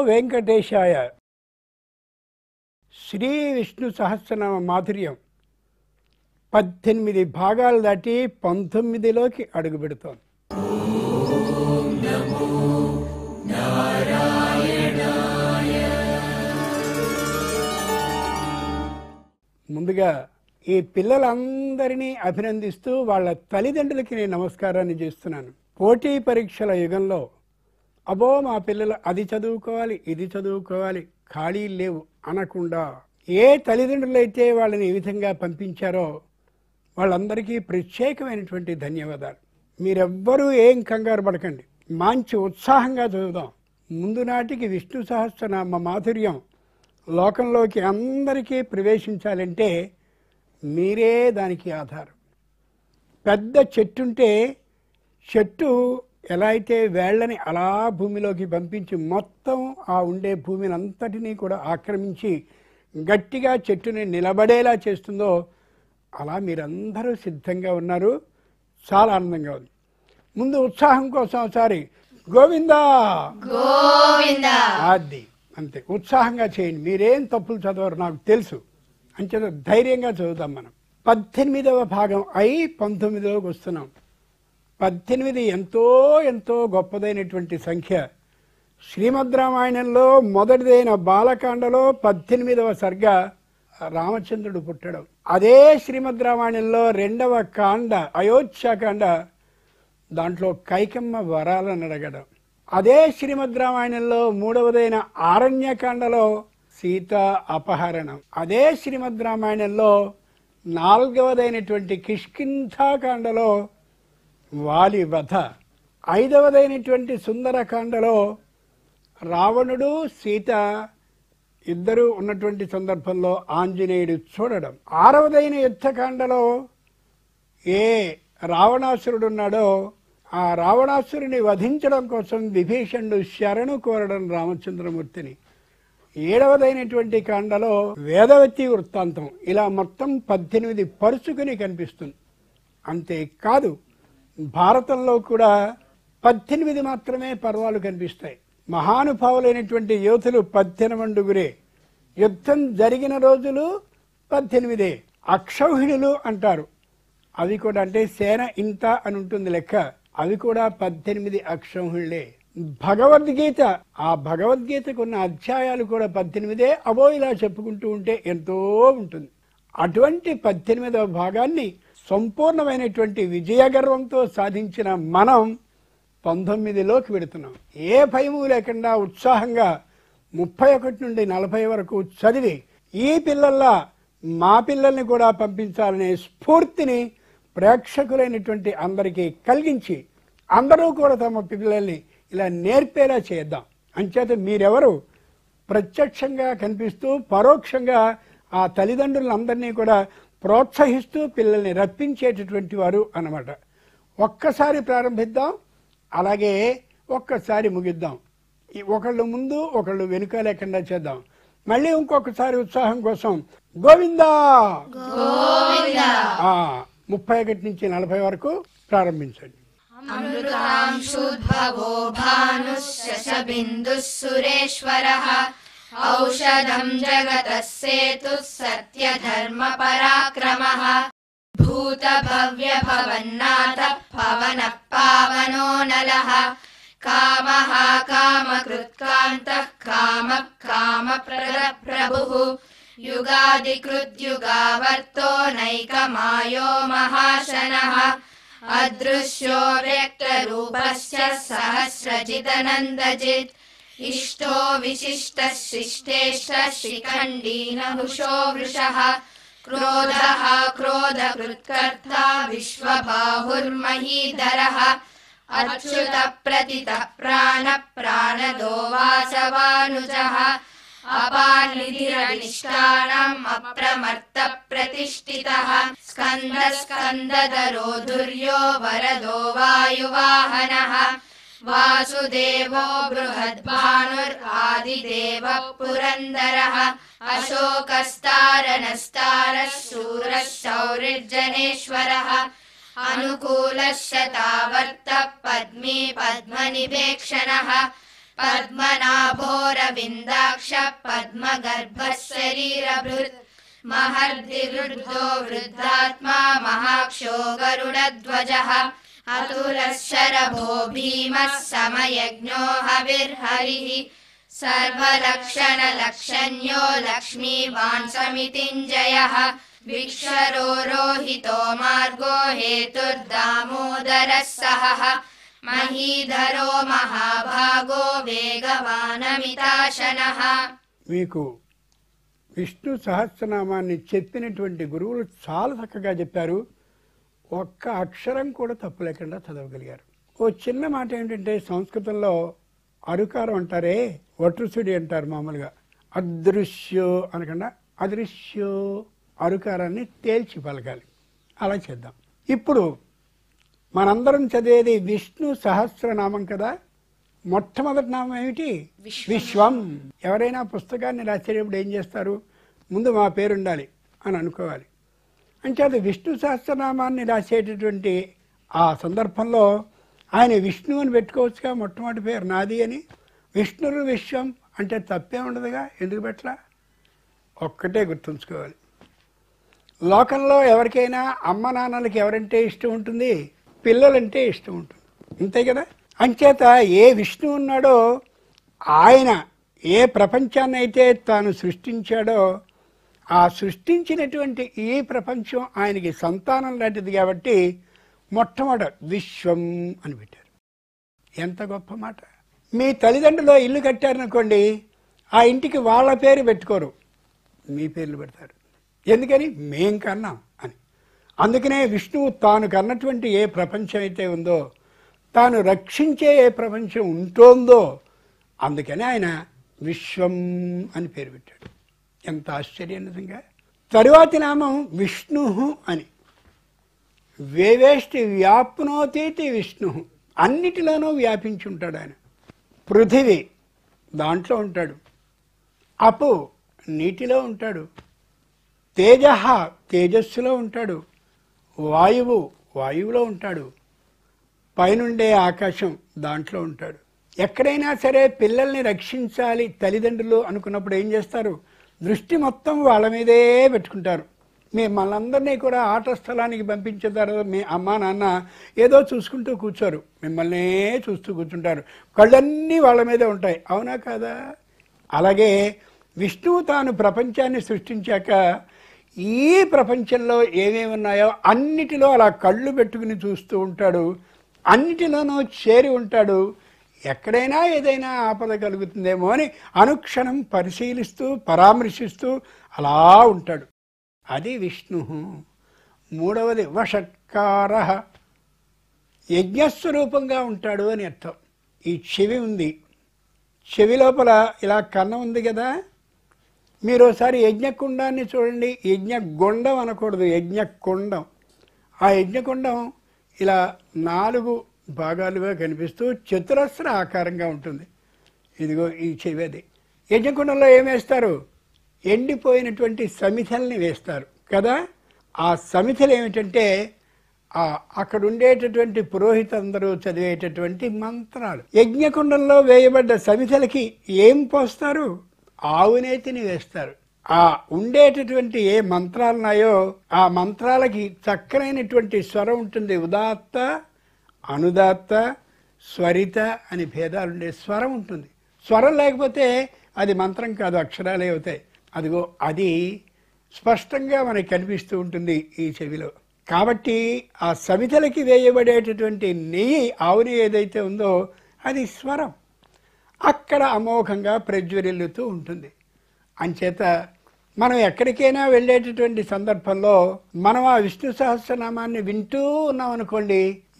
వెంకటేశాయ. శ్రీ విష్ణు సహస్రనామ మాధుర్యం 18 భాగాలు దాటి 19లోకి అడుగు పెడుతోంది. ముందుగా ఈ పిల్లలందరినీ అభినందిస్తూ వాళ్ళ తల్లిదండ్రులకి నేను నమస్కారాన్ని చేస్తున్నాను. పోటీ పరీక్షల యుగంలో అబో మా పిల్లలు అది చదువుకోవాలి ఇది చదువుకోవాలి ఖాళీ లేవు అనకుండా ఏ తల్లిదండ్రులైతే వాళ్ళని ఈ విధంగా పంపించారో వాళ్ళందరికీ ప్రత్యేకమైనటువంటి ధన్యవాదాలు. మీరెవ్వరూ ఏం కంగారు పడకండి, మంచి ఉత్సాహంగా చదువుదాం. ముందు నాటికి విష్ణు సహస్రనామ మాధుర్యం లోకంలోకి అందరికీ ప్రవేశించాలంటే మీరే దానికి ఆధారం. పెద్ద చెట్టుంటే చెట్టు ఎలా అయితే వేళ్ళని అలా భూమిలోకి పంపించి మొత్తం ఆ ఉండే భూమిని అంతటినీ కూడా ఆక్రమించి గట్టిగా చెట్టుని నిలబడేలా చేస్తుందో అలా మీరందరూ సిద్ధంగా ఉన్నారు. చాలా ఆనందంగా ఉంది. ముందు ఉత్సాహం కోసం ఒకసారి గోవిందా గోవిందా అది అంతే ఉత్సాహంగా చేయండి. మీరేం తప్పులు చదవరు నాకు తెలుసు, అంచేత ధైర్యంగా చదువుతాం. మనం 18వ భాగం అయి 19లోకి వస్తున్నాం. 18 ఎంతో ఎంతో గొప్పదైనటువంటి సంఖ్య. శ్రీమద్ రామాయణంలో మొదటిదైన బాలకాండలో 18వ సర్గ రామచంద్రుడు పుట్టడం. అదే శ్రీమద్ రామాయణంలో 2వ కాండ అయోధ్యాకాండ, దాంట్లో కైకమ్మ వరాలను అడగడం. అదే శ్రీమద్ రామాయణంలో 3వదైన ఆరణ్యకాండలో సీత అపహరణం. అదే శ్రీమద్ రామాయణంలో 4వదైనటువంటి కిష్కింధాకాండలో వాలి వధ. 5వదైనటువంటి సుందరకాండలో రావణుడు సీత ఇద్దరు ఉన్నటువంటి సందర్భంలో ఆంజనేయుడు చూడడం. 6వదైన యుద్ధకాండలో ఏ రావణాసురుడు ఉన్నాడో ఆ రావణాసురుని వధించడం కోసం విభీషణుడు శరణు కోరడం రామచంద్రమూర్తిని. 7వదైనటువంటి కాండలో వేదవతి వృత్తాంతం. ఇలా మొత్తం 18 పరుచుకుని కనిపిస్తుంది. అంతేకాదు భారతంలో కూడా 18 మాత్రమే పర్వాలు కనిపిస్తాయి. మహానుభావులైనటువంటి యోధులు 18 యుద్ధం జరిగిన రోజులు 18. అక్షౌహిణులు అంటారు, అవి కూడా అంటే సేన ఇంత అని ఉంటుంది లెక్క, అవి కూడా 18 అక్షౌహిణులే. భగవద్గీత, ఆ భగవద్గీతకున్న అధ్యాయాలు కూడా 18. అవో ఇలా చెప్పుకుంటూ ఉంటే ఎంతో ఉంటుంది. అటువంటి 18వ భాగాన్ని సంపూర్ణమైనటువంటి విజయగర్వంతో సాధించిన మనం 19లోకి వెడుతున్నాం. ఏ భయము లేకుండా ఉత్సాహంగా 31 నుండి 40 వరకు చదివి ఈ పిల్లల్లా మా పిల్లల్ని కూడా పంపించాలనే స్ఫూర్తిని ప్రేక్షకులైనటువంటి అందరికీ కలిగించి అందరూ కూడా తమ పిల్లల్ని ఇలా నేర్పేలా చేద్దాం. అంచేత మీరెవరు ప్రత్యక్షంగా కనిపిస్తూ పరోక్షంగా ఆ తల్లిదండ్రులందరినీ కూడా ప్రోత్సహిస్తూ పిల్లల్ని రప్పించేటటువంటి వారు అన్నమాట. ఒక్కసారి ప్రారంభిద్దాం, అలాగే ఒక్కసారి ముగిద్దాం. ఒకళ్ళు ముందు ఒకళ్ళు వెనుక లేకుండా చేద్దాం. మళ్ళీ ఇంకొకసారి ఉత్సాహం కోసం గోవిందా గోవిందా 31 నుంచి 40 వరకు ప్రారంభించండి. అమృతాంశుద్భవో భానుః సురేశ్వరః ఔషధం జగతః సేతుః సత్యధర్మ పరాక్రమః భూత భవ్య భవన్నాథః పవనః పావనో నలః కామః కామకృత్కాంతః కామః కామప్రదః ప్రభుః యుగాదికృద్యుగావర్తో నైకమాయో మహాశనః అదృశ్యో వ్యక్తరూపస్య సహస్రజిదనందజిత్ ఇష్టో విశిష్టః శిష్టేష్టః శిఖండీ నహుషో వృషః క్రోధః క్రోధకృత్కర్తా విశ్వబాహుర్మహీధరః అచ్యుత ప్రతిత ప్రాణ ప్రాణదో వాసవానుజః అపానిధిరనిష్టానం అప్రమర్త ప్రతిష్ఠితః స్కంద స్కందధరో దుర్యో వరదో వాయువాహనః వాసుదేవో బృహద్భానుర్ ఆదిదేవః పురందరః అశోకస్తారణస్తారః శూరః శౌరిర్జనేశ్వరః అనుకూలః శతావర్త పద్మీ పద్మనిభేక్షణః पद्मनाभोरविन्दाक्षः पद्मगर्भः शरीरभृत् महर्दिवृद्धो वृद्धात्मा महाक्षो गरुडध्वजः अतुलः शरभो भीमः समयज्ञो हविर्हरिः सर्वलक्षणलक्षण्यो लक्ष्मीवान् समितिञ्जयः विक्षरो रोहितो मार्गो हेतुर्दामोदरः सहः महीधरो महाभागो వేగవానమితాశనః. మీకు విష్ణు సహస్రనామాన్ని చెప్పినటువంటి గురువులు చాలా చక్కగా చెప్పారు. ఒక్క అక్షరం కూడా తప్పు లేకుండా చదవగలిగారు. ఓ చిన్న మాట ఏంటంటే, సంస్కృతంలో అరుకారం అంటారే, వట్రుసుడి అంటారు మామూలుగా. అదృశ్యో అనకుండా అదృశ్యో, అరుకారాన్ని తేల్చి పలకాలి. అలా చేద్దాం. ఇప్పుడు మనందరం చదివేది విష్ణు సహస్రనామం కదా. మొట్టమొదటి నామం ఏమిటి? విశ్వం. ఎవరైనా పుస్తకాన్ని రాసేటప్పుడు ఏం చేస్తారు? ముందు మా పేరు ఉండాలి అని అనుకోవాలి. అంచేత విష్ణు సహస్రనామాన్ని రాసేటటువంటి ఆ సందర్భంలో ఆయన విష్ణు అని పెట్టుకోవచ్చుగా. మొట్టమొదటి పేరు నాది అని. విష్ణురు విశ్వం అంటే తప్పే ఉండదుగా, ఎందుకు పెట్టలా? ఒక్కటే గుర్తుంచుకోవాలి, లోకంలో ఎవరికైనా అమ్మ నాన్నలకి ఎవరంటే ఇష్టం ఉంటుంది? పిల్లలంటే ఇష్టం ఉంటుంది, అంతే కదా. అంచేత ఏ విష్ణు ఉన్నాడో ఆయన ఏ ప్రపంచాన్ని అయితే తాను సృష్టించాడో ఆ సృష్టించినటువంటి ఈ ప్రపంచం ఆయనకి సంతానం లాంటిది కాబట్టి మొట్టమొదట విశ్వం అని పెట్టారు. ఎంత గొప్ప మాట. మీ తల్లిదండ్రులు ఇల్లు కట్టారనుకోండి, ఆ ఇంటికి వాళ్ళ పేరు పెట్టుకోరు, మీ పేర్లు పెడతారు. ఎందుకని? మేం కన్నాం అని. అందుకనే విష్ణువు తాను కన్నటువంటి ఏ ప్రపంచం అయితే ఉందో, తాను రక్షించే ఏ ప్రపంచం ఉంటోందో, అందుకని ఆయన విశ్వం అని పేరు పెట్టాడు. ఎంత ఆశ్చర్యం నిజంగా. తరువాతి నామం విష్ణు అని. వేవేష్టి వ్యాప్నోతీతి విష్ణు, అన్నిటిలోనూ వ్యాపించి ఉంటాడు ఆయన. పృథివీ దాంట్లో ఉంటాడు, అపు నీటిలో ఉంటాడు, తేజ తేజస్సులో ఉంటాడు, వాయువు వాయువులో ఉంటాడు, పైనుండే ఆకాశం దాంట్లో ఉంటాడు. ఎక్కడైనా సరే పిల్లల్ని రక్షించాలి తల్లిదండ్రులు అనుకున్నప్పుడు ఏం చేస్తారు? దృష్టి మొత్తం వాళ్ళ మీదే పెట్టుకుంటారు. మిమ్మల్ని కూడా ఆట స్థలానికి పంపించేదారు. మీ అమ్మా నాన్న ఏదో చూసుకుంటూ కూర్చోరు, మిమ్మల్నే చూస్తూ కూర్చుంటారు. కళ్ళన్నీ వాళ్ళ మీదే ఉంటాయి, అవునా కాదా? అలాగే విష్ణువు తాను ప్రపంచాన్ని సృష్టించాక ఈ ప్రపంచంలో ఏమేమి ఉన్నాయో అన్నిటిలో అలా కళ్ళు పెట్టుకుని చూస్తూ ఉంటాడు, అన్నిటిలోనూ చేరి ఉంటాడు. ఎక్కడైనా ఏదైనా ఆపద కలుగుతుందేమో అని అనుక్షణం పరిశీలిస్తూ పరామర్శిస్తూ అలా ఉంటాడు. అది విష్ణు. మూడవది వషట్కార, యజ్ఞస్వరూపంగా ఉంటాడు అని అర్థం. ఈ చెవి ఉంది, చెవి లోపల ఇలా కన్నం ఉంది కదా. మీరు ఒకసారి యజ్ఞకుండాన్ని చూడండి. యజ్ఞగుండం అనకూడదు, యజ్ఞకుండం. ఆ యజ్ఞకుండం ఇలా 4 భాగాలుగా కనిపిస్తూ చతురస్ర ఆకారంగా ఉంటుంది. ఇదిగో ఈ చెవి. యజ్ఞకుండంలో ఏం వేస్తారు? ఎండిపోయినటువంటి సమిధల్ని వేస్తారు కదా. ఆ సమిధలు ఏమిటంటే అక్కడ ఉండేటటువంటి పురోహితులందరూ చదివేటటువంటి మంత్రాలు. యజ్ఞకుండంలో వేయబడ్డ సమిధలకి ఏం పోస్తారు? ఆవునేతిని వేస్తారు. ఆ ఉండేటటువంటి ఏ మంత్రాలున్నాయో ఆ మంత్రాలకి చక్కనైనటువంటి స్వరం ఉంటుంది. ఉదాత్త, అనుదాత్త, స్వరిత అని భేదాలుండే స్వరం ఉంటుంది. స్వరం లేకపోతే అది మంత్రం కాదు, అక్షరాలే అవుతాయి. అదిగో అది స్పష్టంగా మనకి కనిపిస్తూ ఉంటుంది ఈ చెవిలో. కాబట్టి ఆ సమితలకి వేయబడేటటువంటి నెయ్యి, ఆవు నెయ్యి ఏదైతే ఉందో అది స్వరం, అక్కడ అమోఘంగా ప్రజ్వరిల్లుతూ ఉంటుంది. అంచేత మనం ఎక్కడికైనా వెళ్ళేటటువంటి సందర్భంలో మనం ఆ విష్ణు సహస్రనామాన్ని వింటూ ఉన్నాం అనుకోండి,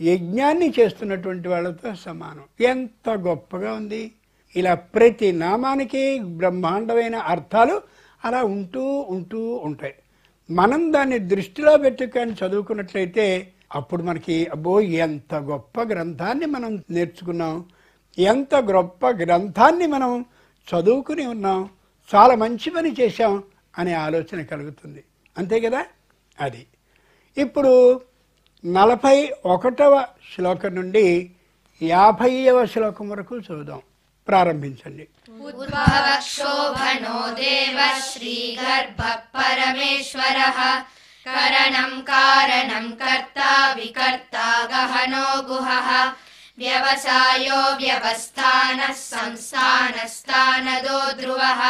యజ్ఞాన్ని చేస్తున్నటువంటి వాళ్ళతో సమానం. ఎంత గొప్పగా ఉంది. ఇలా ప్రతి నామానికి బ్రహ్మాండమైన అర్థాలు అలా ఉంటూ ఉంటూ ఉంటాయి. మనం దాన్ని దృష్టిలో పెట్టుకొని చదువుకున్నట్లయితే అప్పుడు మనకి అబ్బో ఎంత గొప్ప గ్రంథాన్ని మనం నేర్చుకున్నాం, ఎంత గొప్ప గ్రంథాన్ని మనం చదువుకుని ఉన్నాం, చాలా మంచి పని చేశాం అనే ఆలోచన కలుగుతుంది. అంతే కదా. అది ఇప్పుడు 41వ శ్లోకం నుండి 50వ శ్లోకం వరకు చదువుదాం. ప్రారంభించండి. ఉద్భవక్షోభనో దేవ శ్రీగర్భ పరమేశ్వరః కరణం కారణం కర్తా వికర్తా గహనో గుహః వ్యవసాయో వ్యవస్థానః సంస్థానస్థానదో ధ్రువః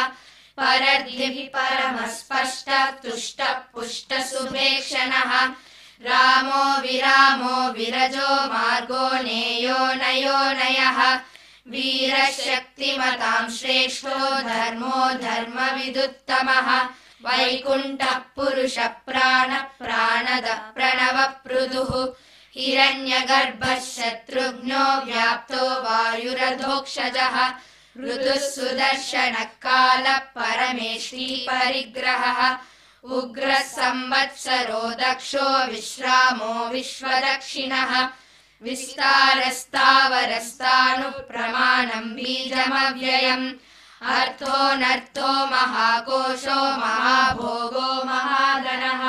పరర్ధిః పరమస్పష్ట తుష్ట పుష్ట సుభేక్షణః రామో విరామో విరజో మార్గో నేయో నయో నయః వీరశక్తిమతాం శ్రేష్ఠో ధర్మో ధర్మవిదుత్తమః వైకుంఠః పురుష ప్రాణ ప్రాణద ప్రణవ పృథుః హిరణ్యగర్భః శత్రుఘ్నో వ్యాప్తో వాయురధోక్షజః ఋతుః సుదర్శనః కాలః పరమేష్ఠీ పరిగ్రహः ఉగ్రः సంవత్సరో దక్షో విశ్రామో విశ్వదక్షిణः విస్తారస్తావరస్తాను ప్రమాణం బీజమవ్యయం అర్థోనర్థో మహాకోశో మహాభోగో మహాధనః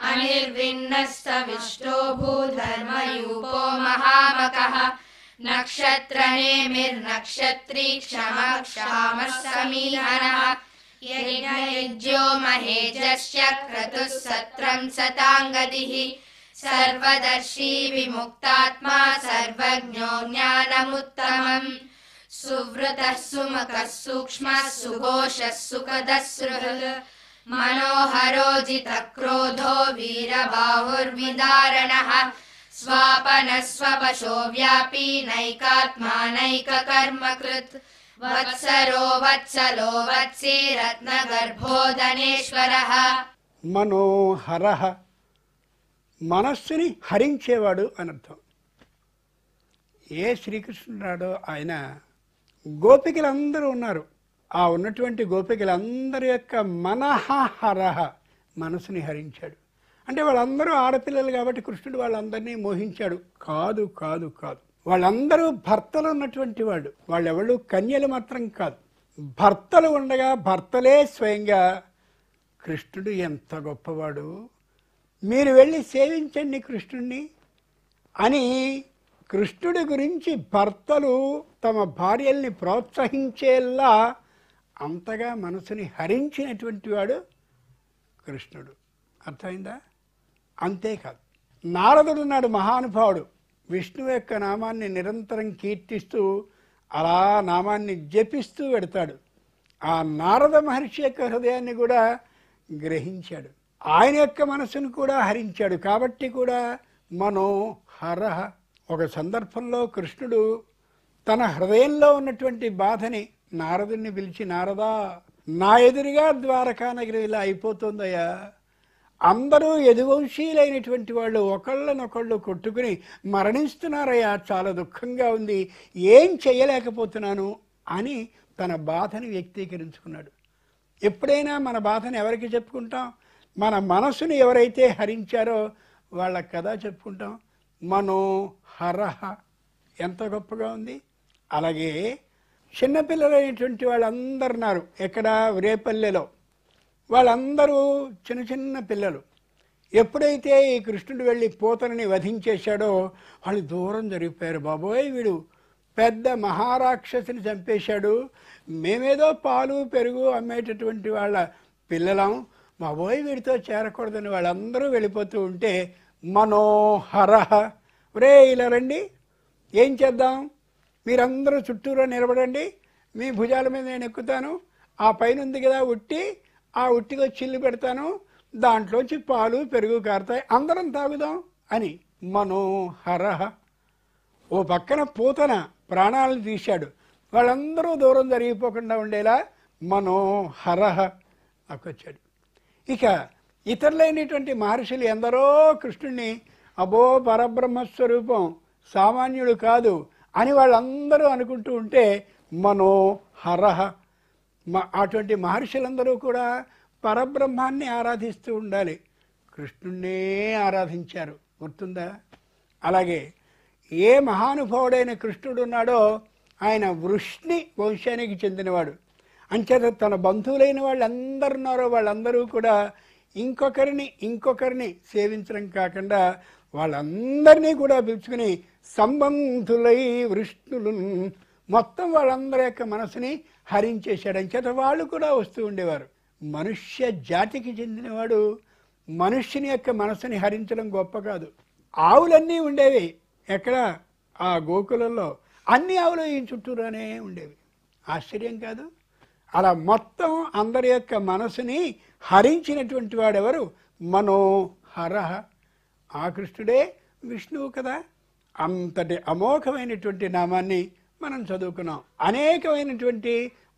అనిర్విన్నస్తవిష్టో భూధర్మయూపో మహామకః నక్షత్రనేమిర్నక్షత్రీ క్షమక్షామः సమీహనः యజ్ఞయజ్ఞో మహేజస్య క్రతుః సత్రం సతాంగతిః సర్వదర్శీ విముక్తాత్మా సర్వజ్ఞో జ్ఞానముత్తమం సువృతః సుముఖः సూక్ష్మः సుఘోషः సుఖదः సృహృద్ మనోహరో జితః క్రోధో వీరబాహుర్విదారణः స్వాపనः స్వపశో వ్యాపీ నైకాత్మా నైకకర్మకృత్ వత్సరో వత్సలో వత్సీ రత్నగర్భో ధనేశ్వరః మనోహరః మనస్సుని హరించేవాడు అనర్థం. ఏ శ్రీకృష్ణుడాడో ఆయన గోపికలందరూ ఉన్నారు. ఆ ఉన్నటువంటి గోపికలందరి యొక్క మనఃహరః మనసుని హరించాడు. అంటే వాళ్ళందరూ ఆడపిల్లలు కాబట్టి కృష్ణుడు వాళ్ళందరినీ మోహించాడు కాదు కాదు కాదు. వాళ్ళందరూ భర్తలు ఉన్నటువంటి వాళ్ళు, వాళ్ళెవళ్ళు కన్యలు మాత్రం కాదు. భర్తలు ఉండగా భర్తలే స్వయంగా కృష్ణుడు ఎంత గొప్పవాడు, మీరు వెళ్ళి సేవించండి కృష్ణుణ్ణి అని కృష్ణుడి గురించి భర్తలు తమ భార్యల్ని ప్రోత్సహించేలా అంతగా మనసుని హరించినటువంటి వాడు కృష్ణుడు. అర్థమైందా? అంతేకాదు, నారదుడున్నాడు మహానుభావుడు. విష్ణువు యొక్క నామాన్ని నిరంతరం కీర్తిస్తూ అలా నామాన్ని జపిస్తూ పెడతాడు. ఆ నారద మహర్షి యొక్క హృదయాన్ని కూడా గ్రహించాడు, ఆయన యొక్క మనసును కూడా హరించాడు. కాబట్టి కూడా మనోహరః. ఒక సందర్భంలో కృష్ణుడు తన హృదయంలో ఉన్నటువంటి బాధని నారదుని పిలిచి, నారదా, నా ఎదురుగా ద్వారకా నగరం ఇలా అయిపోతుందయ్యా, అందరూ యదువంశీయులైనటువంటి వాళ్ళు ఒకళ్ళనొకళ్ళు కొట్టుకుని మరణిస్తున్నారయ్యా, చాలా దుఃఖంగా ఉంది, ఏం చేయలేకపోతున్నాను అని తన బాధని వ్యక్తీకరించుకున్నాడు. ఎప్పుడైనా మన బాధను ఎవరికి చెప్పుకుంటాం? మన మనసుని ఎవరైతే హరించారో వాళ్ళకి కదా చెప్పుకుంటాం. మనోహరః ఎంత గొప్పగా ఉంది. అలాగే చిన్నపిల్లలైనటువంటి వాళ్ళందరూ ఉన్నారు. ఎక్కడ? రేపల్లెలో. వాళ్ళందరూ చిన్న చిన్న పిల్లలు. ఎప్పుడైతే ఈ కృష్ణుడు వెళ్ళి పోతనని వధించేశాడో వాళ్ళు దూరం జరిగిపోయారు. బాబోయ్, వీడు పెద్ద మహారాక్షసుని చంపేశాడు, మేమేదో పాలు పెరుగు అమ్మేటటువంటి వాళ్ళ పిల్లలం, బాబోయ్ వీడితో చేరకూడదని వాళ్ళందరూ వెళ్ళిపోతూ ఉంటే మనోహరః, రే ఇలా రండి, ఏం చేద్దాం, మీరందరూ చుట్టూరా నిలబడండి, మీ భుజాల మీద నేను ఎక్కుతాను, ఆ పైన ఉంది కదా ఉట్టి, ఆ ఉట్టిగా చిల్లు పెడతాను, దాంట్లోంచి పాలు పెరుగు కారుతాయి, అందరం తాగుదాం అని మనోహరః. ఓ పక్కన పూతన ప్రాణాలను తీశాడు, వాళ్ళందరూ దూరం జరిగిపోకుండా ఉండేలా మనోహరః వచ్చాడు. ఇక ఇతరులైనటువంటి మహర్షులు ఎందరో కృష్ణుడిని అబో పరబ్రహ్మస్వరూపం, సామాన్యుడు కాదు అని వాళ్ళందరూ అనుకుంటూ ఉంటే మనోహరః. అటువంటి మహర్షులందరూ కూడా పరబ్రహ్మాన్ని ఆరాధిస్తూ ఉండాలి, కృష్ణుణ్ణే ఆరాధించారు. గుర్తుందా? అలాగే ఏ మహానుభావుడైన కృష్ణుడు ఉన్నాడో ఆయన వృష్ణి వంశానికి చెందినవాడు. అంచేత తన బంధువులైన వాళ్ళందరూ ఉన్నారో వాళ్ళందరూ కూడా ఇంకొకరిని సేవించడం కాకుండా వాళ్ళందరినీ కూడా పిలుచుకుని సంబంధులై వృష్ణులు మొత్తం వాళ్ళందరి యొక్క మనసుని హరించేశాడు. అంచేత వాళ్ళు కూడా వస్తూ ఉండేవారు. మనుష్య జాతికి చెందినవాడు మనుష్యుని యొక్క మనసుని హరించడం గొప్ప కాదు. ఆవులన్నీ ఉండేవి ఎక్కడ? ఆ గోకులంలో అన్ని ఆవులు ఈ చుట్టూరానే ఉండేవి. ఆశ్చర్యం కాదు? అలా మొత్తం అందరి యొక్క మనసుని హరించినటువంటి వాడెవరు? మనోహర. ఆ కృష్ణుడే విష్ణువు కదా. అంతటి అమోఘమైనటువంటి నామాన్ని మనం చదువుకున్నాం. అనేకమైనటువంటి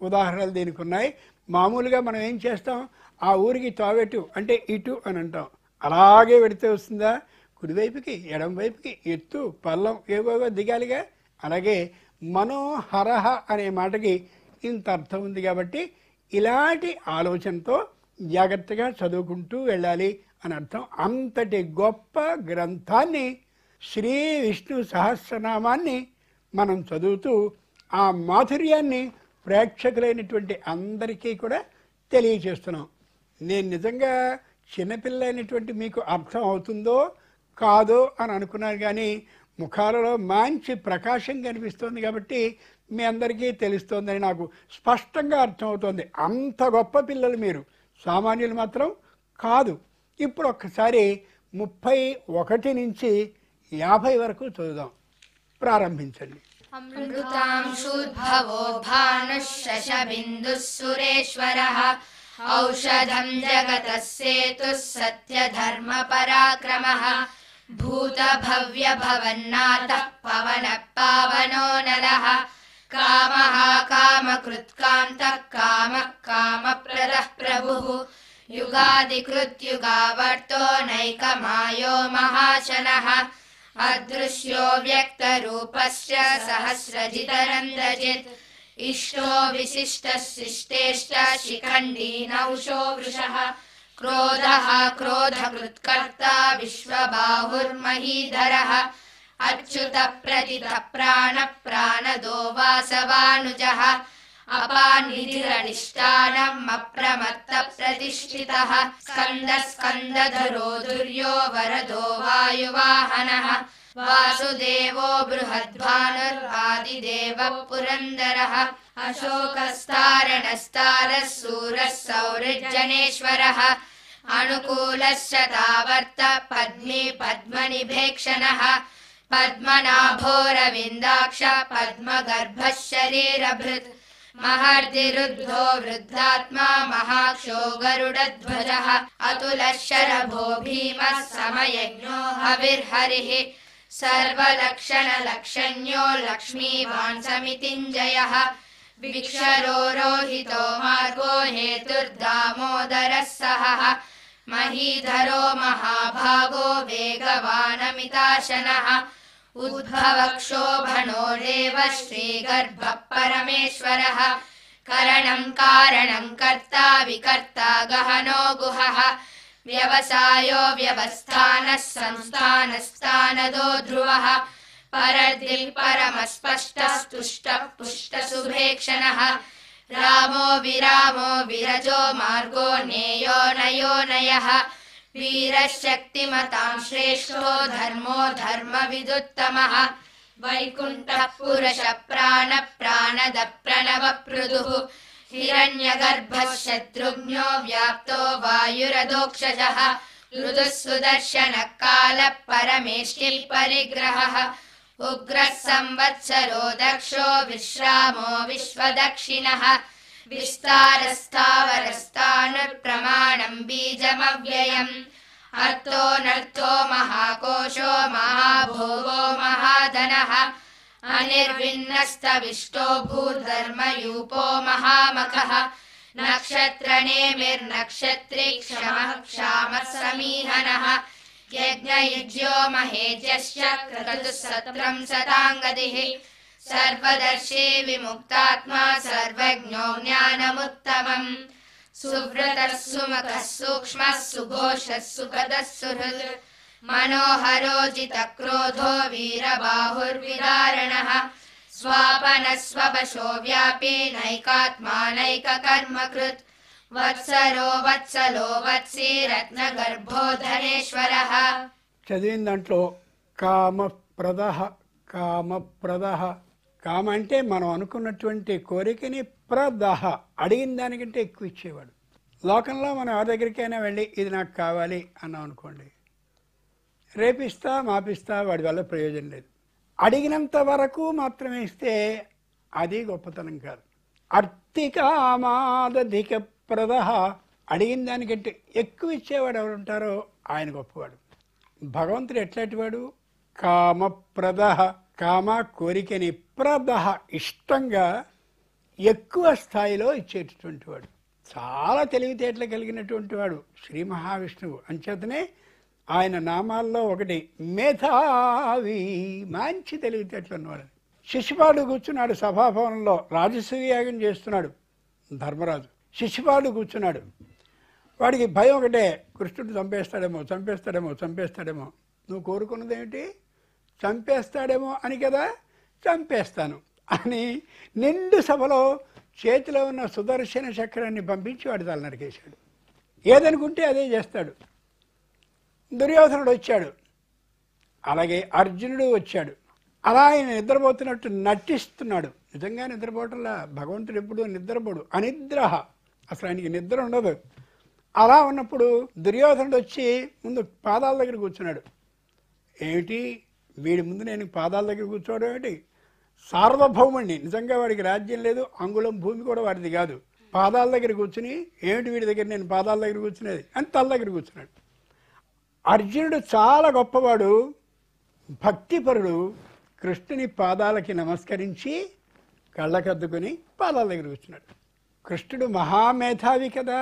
ఉదాహరణలు దీనికి ఉన్నాయి. మామూలుగా మనం ఏం చేస్తాం? ఆ ఊరికి తావెటు అంటే ఇటు అని అంటాం. అలాగే వెడితే వస్తుందా? కుడివైపుకి, ఎడం వైపుకి, ఎత్తు, పల్లం ఏవోవో దిగాలిగా. అలాగే మనోహరహ అనే మాటకి ఇంత అర్థం ఉంది. కాబట్టి ఇలాంటి ఆలోచనతో జాగ్రత్తగా చదువుకుంటూ వెళ్ళాలి అని అర్థం. అంతటి గొప్ప గ్రంథాన్ని, శ్రీ విష్ణు సహస్రనామాన్ని మనం చదువుతూ ఆ మాధుర్యాన్ని ప్రేక్షకులైనటువంటి అందరికీ కూడా తెలియచేస్తున్నాం. నేను నిజంగా చిన్నపిల్లైనటువంటి మీకు అర్థం అవుతుందో కాదో అని అనుకున్నాను, కానీ ముఖాలలో మంచి ప్రకాశం కనిపిస్తోంది కాబట్టి మీ అందరికీ తెలుస్తోందని నాకు స్పష్టంగా అర్థమవుతోంది. అంత గొప్ప పిల్లలు మీరు, సామాన్యులు మాత్రం కాదు. ఇప్పుడు ఒక్కసారి 31 నుంచి 50 వరకు చదువుదాం. ప్రారంభించండి. అమృతాంశుద్భవో భానుః శశబిందుః సురేశ్వరః ఔషధం జగతః సేతుః సత్యధర్మ పరాక్రమః భూతభవ్య భవన్నాథః పవనః పావనో నరః కామః కామకృత్కాంతః కామః కామప్రదః ప్రభుః యుగాదికృత్యుగావర్తో నైకమాయో మహాశనః అదృశ్యో వ్యక్తరూపస్య సహస్రజితరంధ్రజిత్ ఇష్టో విశిష్టः శిష్టేష్టः శిఖండీ నౌషో వృషः క్రోధः క్రోధకృత్కర్తా విశ్వబాహుర్మహీధరः అచ్యుతः ప్రతితः ప్రాణः ప్రాణదో వాసవానుజः అపానిధిరనిష్టానम् అప్రమత్తः ప్రతిష్ఠితः స్కందः స్కందధరో దుర్యో వరదో వాయువాహనः వాసుదేవో బృహద్భానుర్వాదిదేవः పురందరः అశోకస్తారణస్తారः శూరः సౌరిర్జనేశ్వరः అనుకూలः శతావర్త పద్మీ పద్మనిభేక్షణः పద్మనాభోరవిందాక్ష పద్మగర్భः శరీరభృత్ మహర్దిరుద్ధో వృద్ధాత్మా మహాక్షో గరుడధ్వజः అతులः శరభో భీమः సమయజ్ఞో హవిర్హరిః సర్వలక్షణలక్షణ్యో లక్ష్మీవాన్ సమితింజయः విక్షరో రోహితో మార్గో హేతుర్దామోదరः సహः మహీధరో మహాభాగో వేగవానమితాశనः ఉద్భవక్షోభణో దేవ శ్రీగర్భः పరమేశ్వరः కరణం కారణం కర్తా వికర్తా గహనో గుహः వ్యవసాయో వ్యవస్థానः సంస్థానస్థానదో ధ్రువः పరద్రిః పరమస్పష్టः స్తుష్టः పుష్టశుభేక్షణः రామో విరామో విరజో మార్గో నేయో నయోనయః వీరः శక్తిమతాం శ్రేష్ఠో ధర్మో ధర్మవిదుత్తమः వైకుంఠః పురుషः ప్రాణः ప్రాణదః ప్రణవపృదుః హిరణ్యగర్భः శత్రుఘ్నో వ్యాప్తో వాయురధోక్షజः మృదుః సుదర్శనः కాలः పరమేష్టిः పరిగ్రహः ఉగ్రः సంవత్సరో దక్షో విశ్రామో విశ్వదక్షిణः విస్తారస్థావరస్థానుర్ప్రమాణం బీజమవ్యయం అర్థోనర్థో మహాకోశో మహాభోగో మహాధనः అనిర్విన్నస్తవిష్టో భూధర్మయూపో మహామఖः నక్షత్రనేమిర్నక్షత్రీ క్షమః క్షామः సమీహనः యజ్ఞయుజ్యో మహేజ్యశ్చ క్రతుః సత్రం సతాంగతిః సర్వదర్శీ విముక్తాత్మా సర్వజ్ఞో జ్ఞానముత్తమం సువ్రతః సుముఖः సూక్ష్మः సుఘోషः సుఖదः సుహృద్ మనోహరో జితక్రోధో వీరబాహుర్విదారణः స్వాపనः స్వవశో వ్యాపీ నైకాత్మా నైకకర్మకృత్ వత్సరో వత్సలో వత్సీ రత్నగర్భో ధనేశ్వరः. చదివిన దాంట్లో కామప్రదః కామప్రదః కామ అంటే మనం అనుకున్నటువంటి కోరికని ప్రదహ, అడిగిన దానికంటే ఎక్కువ ఇచ్చేవాడు. లోకంలో మనం ఎవరి దగ్గరికైనా వెళ్ళి ఇది నాకు కావాలి అన్నాం అనుకోండి, రేపిస్తా మాపిస్తా, వాడి వల్ల ప్రయోజనం లేదు. అడిగినంత వరకు మాత్రమే ఇస్తే అది గొప్పతనం కాదు. అర్థికామాదధిక ప్రదహ, అడిగిన దానికంటే ఎక్కువ ఇచ్చేవాడు ఎవరుంటారో ఆయన గొప్పవాడు. భగవంతుడు ఎట్లాంటి వాడు? కామప్రదహ, కామ కోరికని, ప్రదహ ఇష్టంగా ఎక్కువ స్థాయిలో ఇచ్చేటటువంటి వాడు. చాలా తెలివితేటలు కలిగినటువంటి వాడు శ్రీ మహావిష్ణువు. అంచేతనే ఆయన నామాల్లో ఒకటి మేధావి, మంచి తెలివితేటలు ఉన్నవాడు. శిశుపాలుడు కూర్చున్నాడు సభాభవనంలో, రాజసూయ యాగం చేస్తున్నాడు ధర్మరాజు. శిశుపాలుడు కూర్చున్నాడు. వాడికి భయం ఒకటే, కృష్ణుడు చంపేస్తాడేమో చంపేస్తాడేమో చంపేస్తాడేమో. నువ్వు కోరుకున్నదేమిటి? చంపేస్తాడేమో అని కదా. చంపేస్తాను అని నిండు సభలో చేతిలో ఉన్న సుదర్శన చక్రాన్ని పంపించి వాడి తల నరికేశాడు. ఏదనుకుంటే అదే చేస్తాడు. దుర్యోధనుడు వచ్చాడు, అలాగే అర్జునుడు వచ్చాడు. అలా ఆయన నిద్రపోతున్నట్టు నటిస్తున్నాడు. నిజంగా నిద్రపోవటంలా. భగవంతుడు ఎప్పుడు నిద్రపోడు, అనిద్రహ, అసలు ఆయనకి నిద్ర ఉండదు. అలా ఉన్నప్పుడు దుర్యోధనుడు వచ్చి ముందు పాదాల దగ్గర కూర్చున్నాడు. ఏమిటి వీడి ముందు నేను పాదాల దగ్గర కూర్చోవడం ఏమిటి? సార్వభౌముణ్ణి, నిజంగా వాడికి రాజ్యం లేదు, అంగుళం భూమి కూడా వాడిది కాదు. పాదాల దగ్గర కూర్చుని ఏమిటి వీడి దగ్గర నేను పాదాల దగ్గర కూర్చునేది అని తల దగ్గర కూర్చున్నాడు. అర్జునుడు చాలా గొప్పవాడు, భక్తిపరుడు. కృష్ణుని పాదాలకి నమస్కరించి కళ్ళకద్దుకుని పాదాల దగ్గర కూర్చున్నాడు. కృష్ణుడు మహామేధావి కదా.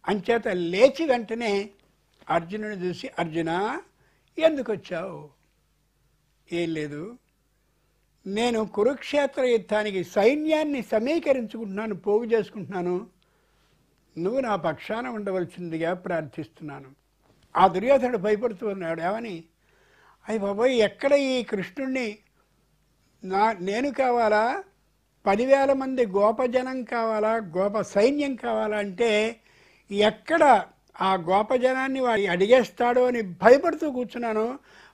అంచేత లేచి వెంటనే అర్జునుని చూసి, అర్జున ఎందుకు వచ్చావు? ఏం లేదు, నేను కురుక్షేత్ర యుద్ధానికి సైన్యాన్ని సమీకరించుకుంటున్నాను, పోగు చేసుకుంటున్నాను, నువ్వు నా పక్షాన ఉండవలసిందిగా ప్రార్థిస్తున్నాను. ఆ దుర్యోధనుడు భయపడుతూ ఉన్నాడు. ఏమని? అయ్య బాబోయ్, ఎక్కడ ఈ కృష్ణుణ్ణి నేను కావాలా, 10,000 మంది గోపజనం కావాలా, గోప సైన్యం కావాలా అంటే ఎక్కడ ఆ గోపజనాన్ని వాడు అడిగేస్తాడో అని భయపడుతూ కూర్చున్నాను.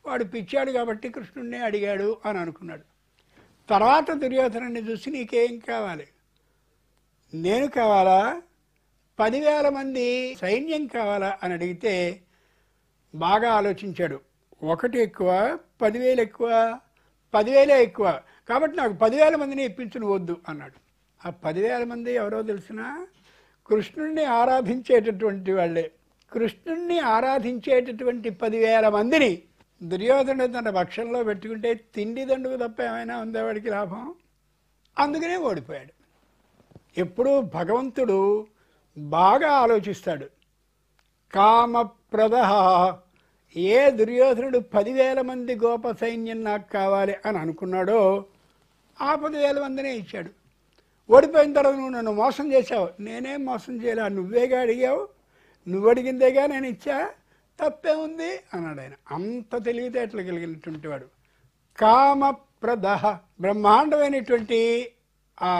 వాడు పిచ్చాడు కాబట్టి కృష్ణుణ్ణి అడిగాడు అని అనుకున్నాడు. తర్వాత దుర్యోధనుడిని చూసి నీకేం కావాలి? నేను కావాలా, 10,000 మంది సైన్యం కావాలా అని అడిగితే బాగా ఆలోచించాడు. 1 ఎక్కువ, 10,000 ఎక్కువ, 10,000 ఎక్కువ, కాబట్టి నాకు 10,000 మందిని ఇప్పించుని వద్దు అన్నాడు. ఆ 10,000 మంది ఎవరో తెలిసినా కృష్ణుణ్ణి ఆరాధించేటటువంటి వాళ్ళే. కృష్ణుణ్ణి ఆరాధించేటటువంటి 10,000 మందిని దుర్యోధనుడు తన పక్షంలో పెట్టుకుంటే తిండి దండుకు తప్ప ఏమైనా ఉందా వాడికి లాభం? అందుకనే ఓడిపోయాడు. ఎప్పుడూ భగవంతుడు బాగా ఆలోచిస్తాడు. కామప్రదహ, ఏ దుర్యోధనుడు 10,000 మంది గోప సైన్యం నాకు కావాలి అని అనుకున్నాడో ఆ 10,000 మందినే ఇచ్చాడు. ఓడిపోయిన తర్వాత నువ్వు నన్ను మోసం చేశావు. నేనేం మోసం చేయలే, నువ్వేగా అడిగావు, నువ్వు అడిగిందేగా నేను ఇచ్చా, తప్పే ఉంది అన్నాడు ఆయన. అంత తెలివితేటలు కలిగినటువంటి వాడు. కామప్రదహ, బ్రహ్మాండమైనటువంటి ఆ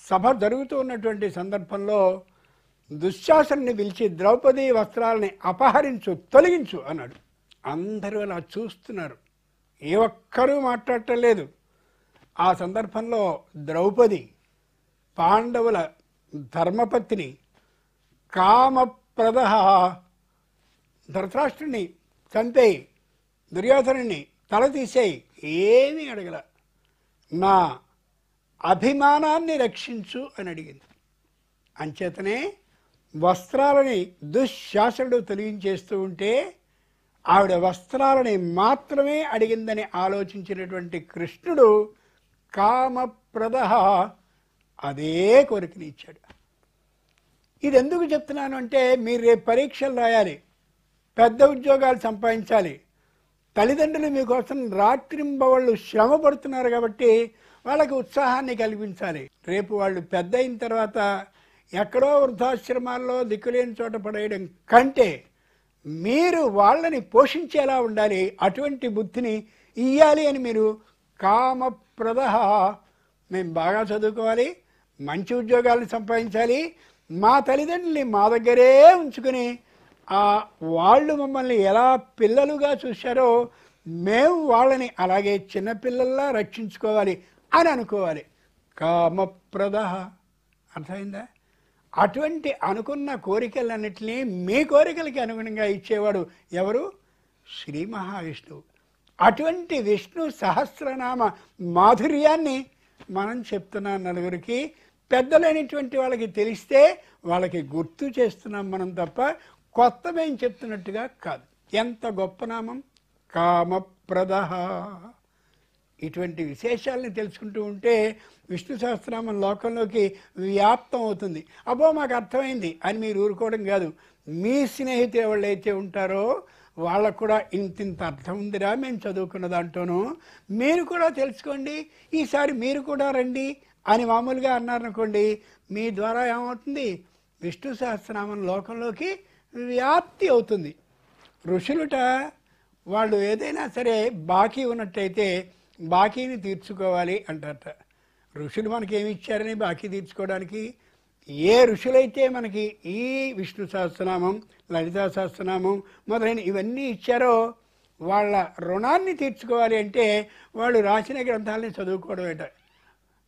సభ జరుగుతూ ఉన్నటువంటి సందర్భంలో దుశ్శాసనుని పిలిచి ద్రౌపది వస్త్రాలని అపహరించు, తొలగించు అన్నాడు. అందరూ అలా చూస్తున్నారు, ఏ ఒక్కరూ మాట్లాడటం లేదు. ఆ సందర్భంలో ద్రౌపది పాండవుల ధర్మపత్ని కామప్రదహ, ధృతరాష్ట్రుని చంపేయి, దుర్యోధనుని తల తీసేయి, ఏమీ అడగల, నా అభిమానాన్ని రక్షించు అని అడిగింది. అంచేతనే వస్త్రాలని దుశ్శాసనుడు తొలగించేస్తూ ఉంటే ఆవిడ వస్త్రాలని మాత్రమే అడిగిందని ఆలోచించినటువంటి కృష్ణుడు కామప్రదహ, అదే కోరికని ఇచ్చాడు. ఇది ఎందుకు చెప్తున్నాను అంటే, మీరు రేపు పరీక్షలు రాయాలి, పెద్ద ఉద్యోగాలు సంపాదించాలి, తల్లిదండ్రులు మీకోసం రాత్రింబవళ్ళు శ్రమ పడుతున్నారు కాబట్టి వాళ్ళకి ఉత్సాహాన్ని కల్పించాలి. రేపు వాళ్ళు పెద్ద అయిన తర్వాత ఎక్కడో వృద్ధాశ్రమాల్లో దిక్కులేని చోట పడేయడం కంటే మీరు వాళ్ళని పోషించేలా ఉండాలి, అటువంటి బుద్ధిని ఇయ్యాలి అని మీరు కామప్రదహ, మేము బాగా చదువుకోవాలి, మంచి ఉద్యోగాలను సంపాదించాలి, మా తల్లిదండ్రుల్ని మా దగ్గరే ఉంచుకొని వాళ్ళు మమ్మల్ని ఎలా పిల్లలుగా చూశారో మేము వాళ్ళని అలాగే చిన్నపిల్లల్లా రక్షించుకోవాలి అని అనుకోవాలి. కామప్రద, అర్థమైందా? అటువంటి అనుకున్న కోరికలన్నింటినీ మీ కోరికలకి అనుగుణంగా ఇచ్చేవాడు ఎవరు? శ్రీ మహావిష్ణువు. అటువంటి విష్ణు సహస్రనామ మాధుర్యాన్ని మనం చెప్తున్నాం నలుగురికి. పెద్దలైనటువంటి వాళ్ళకి తెలిస్తే వాళ్ళకి గుర్తు చేస్తున్నాం మనం తప్ప కొత్తమేం చెప్తున్నట్టుగా కాదు. ఎంత గొప్ప నామం, కామప్రద. ఇటువంటి విశేషాలని తెలుసుకుంటూ ఉంటే విష్ణు సహస్రనామం లోకంలోకి వ్యాప్తం అవుతుంది. అబ్బో మాకు అర్థమైంది అని మీరు ఊరుకోవడం కాదు, మీ స్నేహితులు ఎవరైతే ఉంటారో వాళ్ళకు కూడా ఇంతింత అర్థం ఉందిరా మేము చదువుకున్న దాంట్లోనూ, మీరు కూడా తెలుసుకోండి, ఈసారి మీరు కూడా రండి అని మామూలుగా అన్నారనుకోండి, మీ ద్వారా ఏమవుతుంది? విష్ణు సహస్రనామం లోకంలోకి వ్యాప్తి అవుతుంది. ఋషులుట వాళ్ళు ఏదైనా సరే బాకీ ఉన్నట్టయితే బాకీని తీర్చుకోవాలి అంటారట. ఋషులు మనకి ఏమి ఇచ్చారని బాకీ తీర్చుకోవడానికి? ఏ ఋషులైతే మనకి ఈ విష్ణు సహస్రనామం, లలితా సహస్రనామం మొదలైన ఇవన్నీ ఇచ్చారో వాళ్ళ రుణాన్ని తీర్చుకోవాలి అంటే వాళ్ళు రాసిన గ్రంథాలని చదువుకోవడం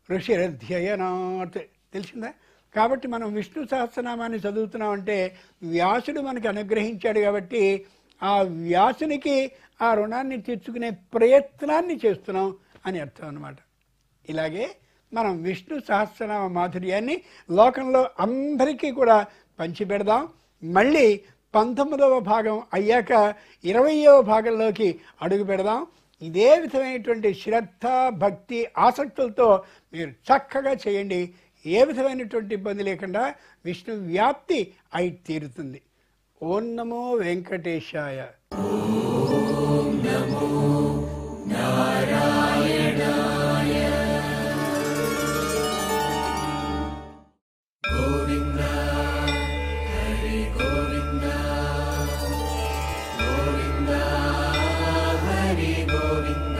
ఋషిరధ్యయనాత్, తెలిసిందా? కాబట్టి మనం విష్ణు సహస్రనామాన్ని చదువుతున్నామంటే వ్యాసుడు మనకి అనుగ్రహించాడు కాబట్టి ఆ వ్యాసునికి ఆ రుణాన్ని తీర్చుకునే ప్రయత్నాన్ని చేస్తున్నాం అని అర్థం అన్నమాట. ఇలాగే మనం విష్ణు సహస్రనామ మాధుర్యాన్ని లోకంలో అందరికీ కూడా పంచిపెడదాం. మళ్ళీ 19వ భాగం అయ్యాక 20వ భాగంలోకి అడుగు పెడదాం. ఇదే విధమైనటువంటి శ్రద్ధ, భక్తి, ఆసక్తులతో మీరు చక్కగా చేయండి. ఏ విధమైనటువంటి ఇబ్బంది లేకుండా విష్ణు వ్యాప్తి అయి తీరుతుంది. ఓం నమో వెంకటేశాయ. ఓం నమో నారాయణాయ. గోవింద హరి గోవింద, గోవింద హరి గోవింద.